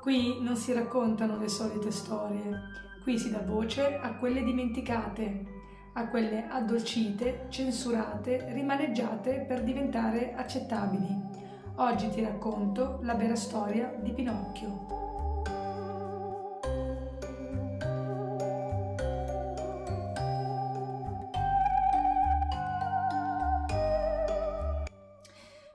Qui non si raccontano le solite storie, qui si dà voce a quelle dimenticate, a quelle addolcite, censurate, rimaneggiate per diventare accettabili. Oggi ti racconto la vera storia di Pinocchio.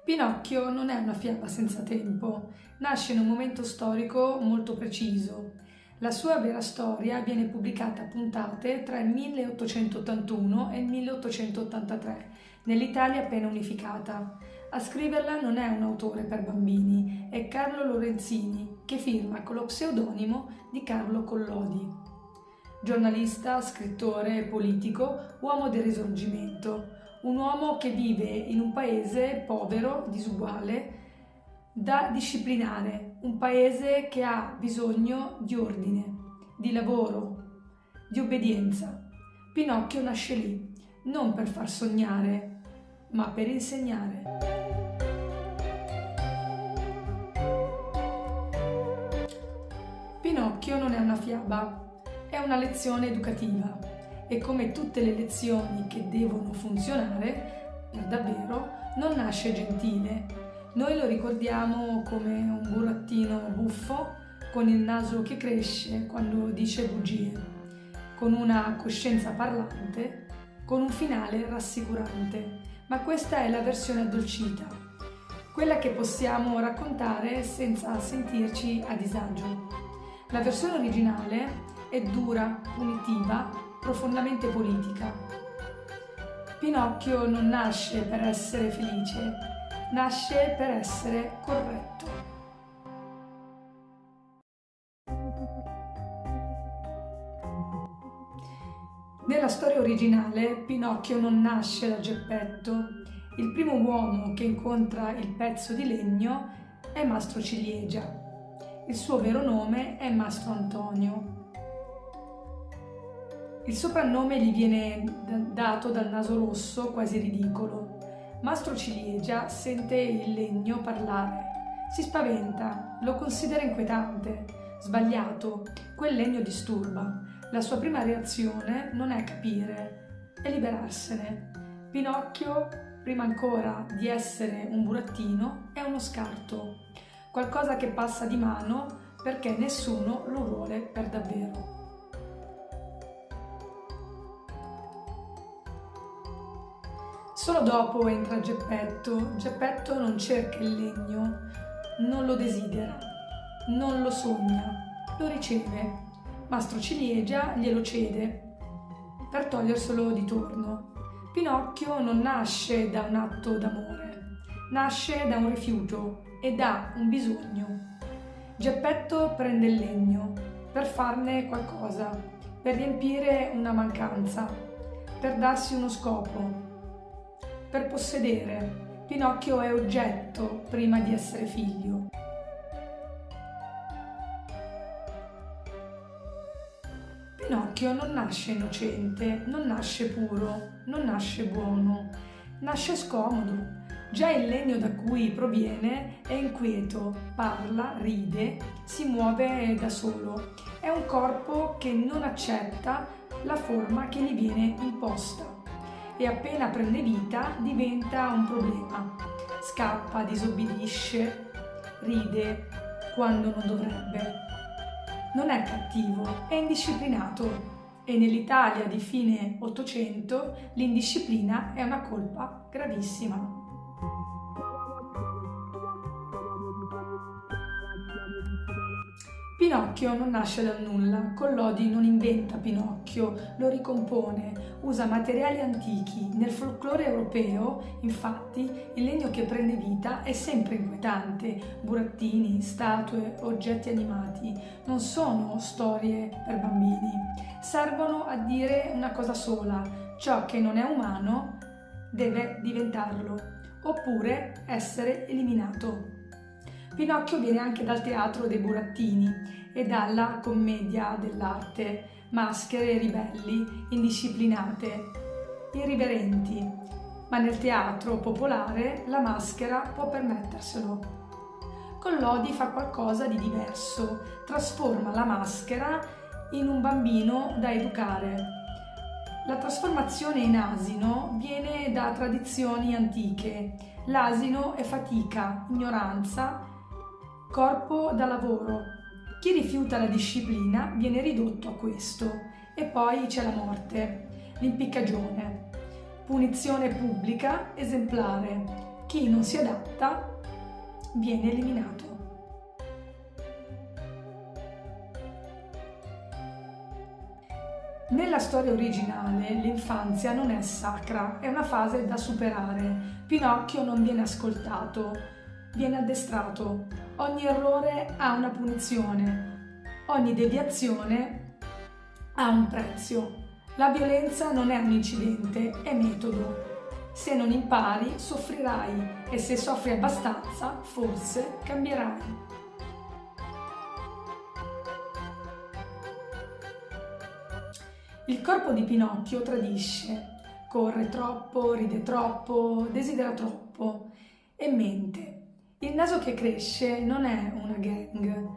Pinocchio non è una fiaba senza tempo, nasce in un momento storico molto preciso. La sua vera storia viene pubblicata a puntate tra il 1881 e il 1883, nell'Italia appena unificata. A scriverla non è un autore per bambini, è Carlo Lorenzini, che firma con lo pseudonimo di Carlo Collodi. Giornalista, scrittore e politico, uomo del Risorgimento. Un uomo che vive in un paese povero, disuguale, da disciplinare, un paese che ha bisogno di ordine, di lavoro, di obbedienza. Pinocchio nasce lì, non per far sognare, ma per insegnare. Pinocchio non è una fiaba, è una lezione educativa. E come tutte le lezioni che devono funzionare, per davvero, non nasce gentile. Noi lo ricordiamo come un burattino buffo, con il naso che cresce quando dice bugie, con una coscienza parlante, con un finale rassicurante. Ma questa è la versione addolcita, quella che possiamo raccontare senza sentirci a disagio. La versione originale è dura, punitiva, profondamente politica. Pinocchio non nasce per essere felice, nasce per essere corretto. Nella storia originale Pinocchio non nasce da Geppetto. Il primo uomo che incontra il pezzo di legno è Mastro Ciliegia. Il suo vero nome è Mastro Antonio. Il soprannome gli viene dato dal naso rosso, quasi ridicolo. Mastro Ciliegia sente il legno parlare, si spaventa, lo considera inquietante, sbagliato, quel legno disturba. La sua prima reazione non è capire, è liberarsene. Pinocchio, prima ancora di essere un burattino, è uno scarto, qualcosa che passa di mano perché nessuno lo vuole per davvero. Solo dopo entra Geppetto. Geppetto non cerca il legno, non lo desidera, non lo sogna, lo riceve. Mastro Ciliegia glielo cede per toglierselo di torno. Pinocchio non nasce da un atto d'amore, nasce da un rifiuto e da un bisogno. Geppetto prende il legno per farne qualcosa, per riempire una mancanza, per darsi uno scopo. Per possedere. Pinocchio è oggetto prima di essere figlio. Pinocchio non nasce innocente, non nasce puro, non nasce buono, nasce scomodo. Già il legno da cui proviene è inquieto, parla, ride, si muove da solo. È un corpo che non accetta la forma che gli viene imposta. E appena prende vita diventa un problema. Scappa, disobbedisce, ride quando non dovrebbe. Non è cattivo, è indisciplinato e nell'Italia di fine Ottocento l'indisciplina è una colpa gravissima. Pinocchio non nasce dal nulla, Collodi non inventa Pinocchio, lo ricompone, usa materiali antichi. Nel folklore europeo, infatti, il legno che prende vita è sempre inquietante. Burattini, statue, oggetti animati non sono storie per bambini. Servono a dire una cosa sola: ciò che non è umano deve diventarlo, oppure essere eliminato. Pinocchio viene anche dal teatro dei burattini e dalla commedia dell'arte, maschere ribelli, indisciplinate, irriverenti. ma nel teatro popolare la maschera può permetterselo. Collodi fa qualcosa di diverso, trasforma la maschera in un bambino da educare. La trasformazione in asino viene da tradizioni antiche. L'asino è fatica, ignoranza, corpo da lavoro. Chi rifiuta la disciplina viene ridotto a questo. E poi c'è la morte, l'impiccagione. Punizione pubblica, esemplare. Chi non si adatta viene eliminato. Nella storia originale l'infanzia non è sacra, è una fase da superare. Pinocchio non viene ascoltato, viene addestrato. Ogni errore ha una punizione, ogni deviazione ha un prezzo. La violenza non è un incidente, è metodo. Se non impari, soffrirai e se soffri abbastanza, forse cambierai. Il corpo di Pinocchio tradisce, corre troppo, ride troppo, desidera troppo e mente. Il naso che cresce non è una gang,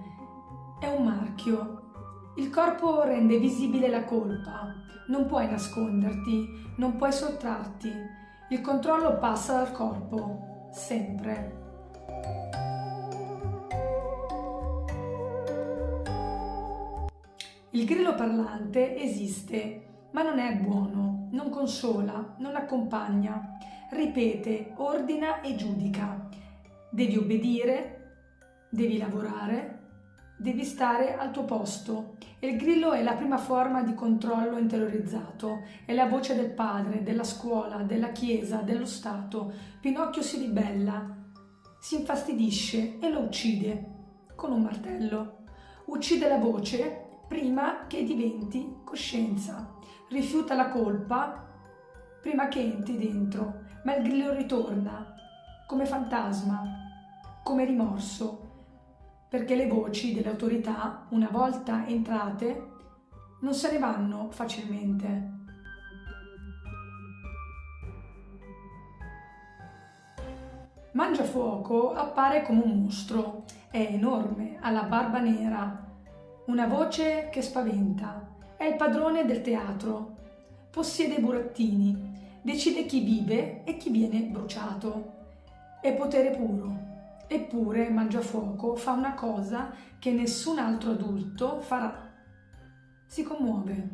è un marchio. Il corpo rende visibile la colpa, non puoi nasconderti, non puoi sottrarti. Il controllo passa dal corpo, sempre. Il grillo parlante esiste, ma non è buono, non consola, non accompagna, ripete, ordina e giudica. Devi obbedire, devi lavorare, devi stare al tuo posto. E il grillo è la prima forma di controllo interiorizzato, è la voce del padre, della scuola, della chiesa, dello Stato. Pinocchio si ribella, si infastidisce e lo uccide con un martello. Uccide la voce prima che diventi coscienza. Rifiuta la colpa prima che entri dentro, ma il grillo ritorna come fantasma, come rimorso, perché le voci delle autorità, una volta entrate, non se ne vanno facilmente. Mangiafuoco appare come un mostro, è enorme, ha la barba nera, una voce che spaventa, è il padrone del teatro, possiede i burattini, decide chi vive e chi viene bruciato, è potere puro. Eppure Mangiafuoco fa una cosa che nessun altro adulto farà. Si commuove.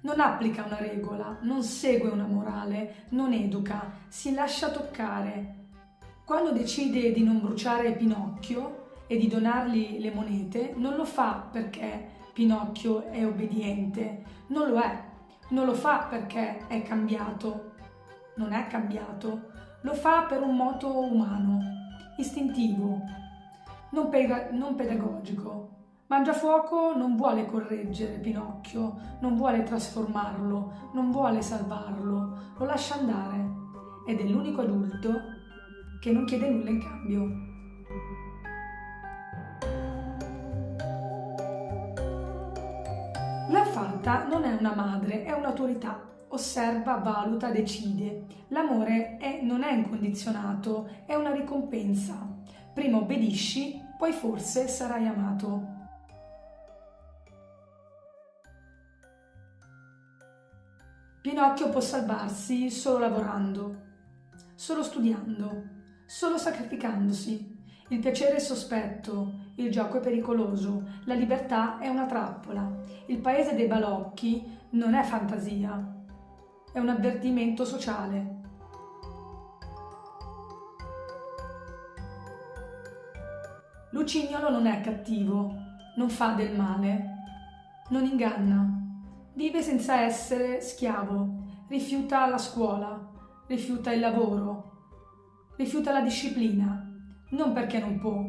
Non applica una regola, non segue una morale, non educa, si lascia toccare. Quando decide di non bruciare Pinocchio e di donargli le monete, non lo fa perché Pinocchio è obbediente, non lo è. Non lo fa perché è cambiato, non è cambiato. Lo fa per un moto umano, istintivo, non pedagogico. Mangiafuoco non vuole correggere Pinocchio, non vuole trasformarlo, non vuole salvarlo, lo lascia andare ed è l'unico adulto che non chiede nulla in cambio. La fata non è una madre, è un'autorità. Osserva, valuta, decide. L'amore non è incondizionato, è una ricompensa. Prima obbedisci, poi forse sarai amato. Pinocchio può salvarsi solo lavorando, solo studiando, solo sacrificandosi. Il piacere è sospetto, il gioco è pericoloso, la libertà è una trappola. Il paese dei balocchi non è fantasia, è un avvertimento sociale. Lucignolo non è cattivo, non fa del male, non inganna, vive senza essere schiavo, rifiuta la scuola, rifiuta il lavoro, rifiuta la disciplina, non perché non può,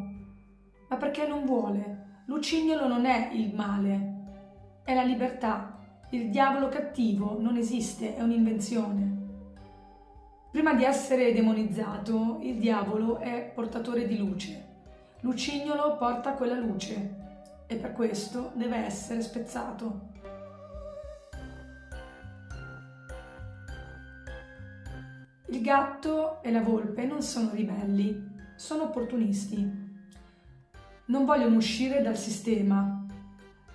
ma perché non vuole. Lucignolo non è il male, è la libertà. Il diavolo cattivo non esiste, è un'invenzione. Prima di essere demonizzato, il diavolo è portatore di luce. Lucignolo porta quella luce e per questo deve essere spezzato. Il gatto e la volpe non sono ribelli, sono opportunisti. Non vogliono uscire dal sistema,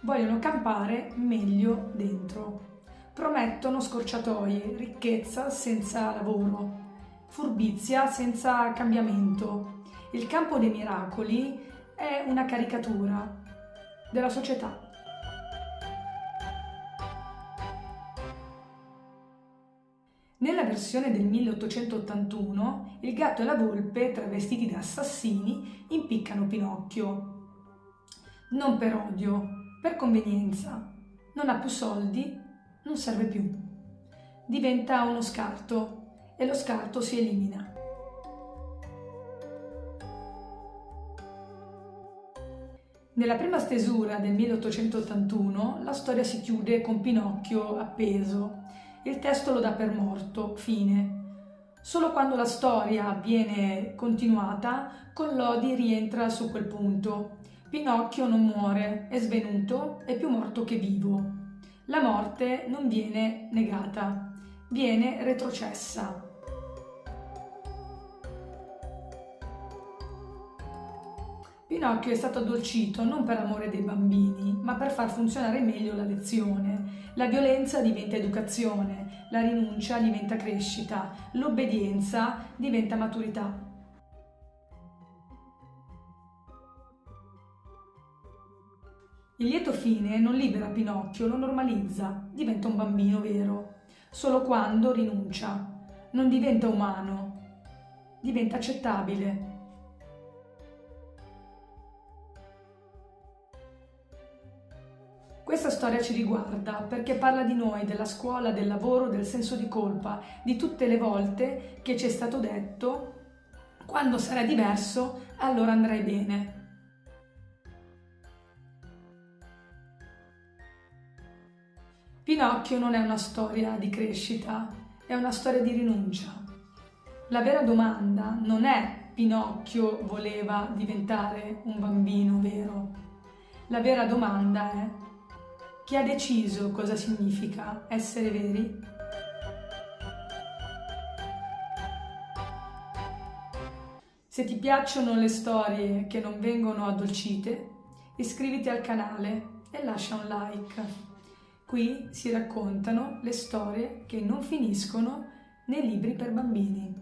vogliono campare meglio dentro. Promettono scorciatoie, ricchezza senza lavoro, furbizia senza cambiamento. Il campo dei miracoli è una caricatura della società. Nella versione del 1881, il gatto e la volpe, travestiti da assassini, impiccano Pinocchio. Non per odio, per convenienza. Non ha più soldi, non serve più. Diventa uno scarto e lo scarto si elimina. Nella prima stesura del 1881 la storia si chiude con Pinocchio appeso. Il testo lo dà per morto, fine. Solo quando la storia viene continuata, Collodi rientra su quel punto. Pinocchio non muore, è svenuto, è più morto che vivo. La morte non viene negata, viene retrocessa. Pinocchio è stato addolcito non per amore dei bambini, ma per far funzionare meglio la lezione. La violenza diventa educazione, la rinuncia diventa crescita, l'obbedienza diventa maturità. Il lieto fine non libera Pinocchio, lo normalizza, diventa un bambino vero. Solo quando rinuncia, non diventa umano, diventa accettabile. Questa storia ci riguarda perché parla di noi, della scuola, del lavoro, del senso di colpa, di tutte le volte che ci è stato detto quando sarà diverso, allora andrai bene. Pinocchio non è una storia di crescita, è una storia di rinuncia. La vera domanda non è Pinocchio voleva diventare un bambino vero. La vera domanda è chi ha deciso cosa significa essere veri? Se ti piacciono le storie che non vengono addolcite, iscriviti al canale e lascia un like. Qui si raccontano le storie che non finiscono nei libri per bambini.